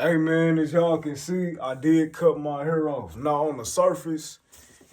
Hey man, as y'all can see, I did cut my hair off. Now on the surface,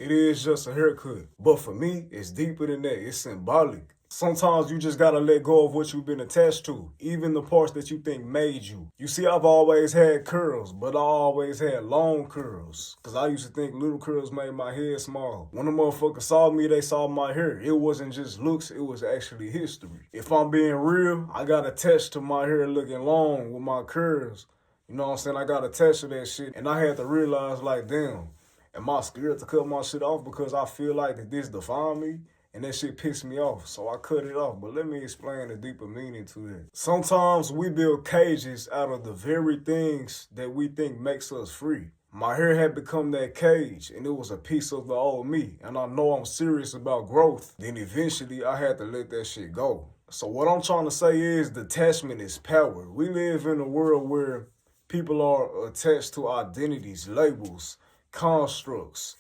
it is just a haircut. But for me, it's deeper than that. It's symbolic. Sometimes you just gotta let go of what you've been attached to, even the parts that you think made you. You see, I've always had curls, but I always had long curls. Cause I used to think little curls made my head small. When the motherfuckers saw me, they saw my hair. It wasn't just looks, it was actually history. If I'm being real, I got attached to my hair looking long with my curls. You know what I'm saying? I got attached to that shit, and I had to realize, like, damn, am I scared to cut my shit off because I feel like that this define me? And that shit pissed me off, so I cut it off. But let me explain the deeper meaning to it. Sometimes we build cages out of the very things that we think makes us free. My hair had become that cage, and it was a piece of the old me. And I know I'm serious about growth. Then eventually, I had to let that shit go. So what I'm trying to say is detachment is power. We live in a world where people are attached to identities, labels, constructs,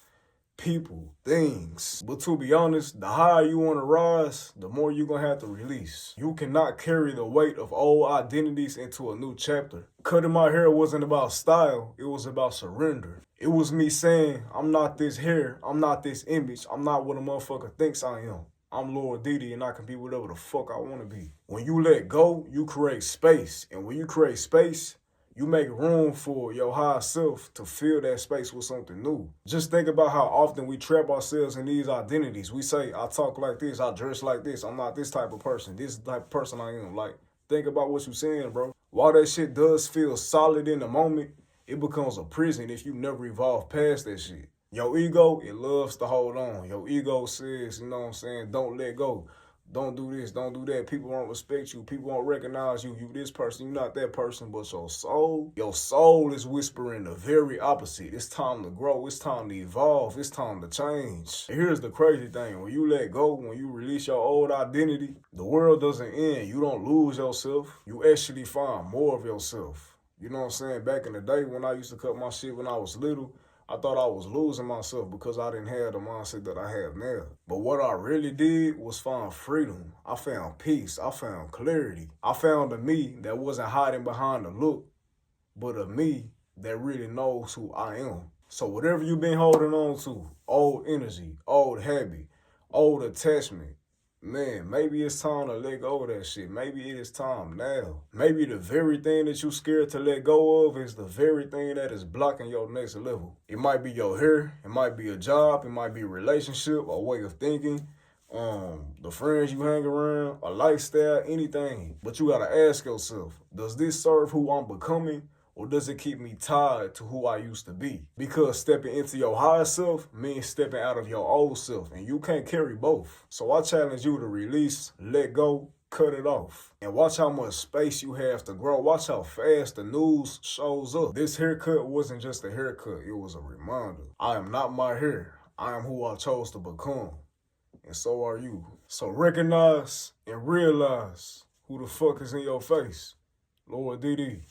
people, things. But to be honest, the higher you want to rise, the more you're going to have to release. You cannot carry the weight of old identities into a new chapter. Cutting my hair wasn't about style, it was about surrender. It was me saying, I'm not this hair, I'm not this image, I'm not what a motherfucker thinks I am. I'm Lord Diddy and I can be whatever the fuck I want to be. When you let go, you create space. And when you create space, you make room for your higher self to fill that space with something new. Just think about how often we trap ourselves in these identities. We say, I talk like this, I dress like this, I'm not this type of person, this type of person I am. Like, think about what you're saying, bro. While that shit does feel solid in the moment, it becomes a prison if you never evolve past that shit. Your ego, it loves to hold on. Your ego says, you know what I'm saying, don't let go. Don't do this, don't do that. People won't respect you. People won't recognize you. You this person, you not that person. But your soul is whispering the very opposite. It's time to grow. It's time to evolve. It's time to change. And here's the crazy thing. When you let go, when you release your old identity, the world doesn't end. You don't lose yourself. You actually find more of yourself. You know what I'm saying? Back in the day when I used to cut my shit when I was little, I thought I was losing myself because I didn't have the mindset that I have now. But what I really did was find freedom. I found peace. I found clarity. I found a me that wasn't hiding behind the look, but a me that really knows who I am. So whatever you've been holding on to, old energy, old habit, old attachment, man, maybe it's time to let go of that shit. Maybe it is time now. Maybe the very thing that you're scared to let go of is the very thing that is blocking your next level. It might be your hair, it might be a job, it might be a relationship, a way of thinking, the friends you hang around, a lifestyle, anything. But you gotta ask yourself, does this serve who I'm becoming? Or does it keep me tied to who I used to be? Because stepping into your higher self means stepping out of your old self, and you can't carry both. So I challenge you to release, let go, cut it off. And watch how much space you have to grow. Watch how fast the news shows up. This haircut wasn't just a haircut, it was a reminder. I am not my hair. I am who I chose to become. And so are you. So recognize and realize who the fuck is in your face. Lord DD.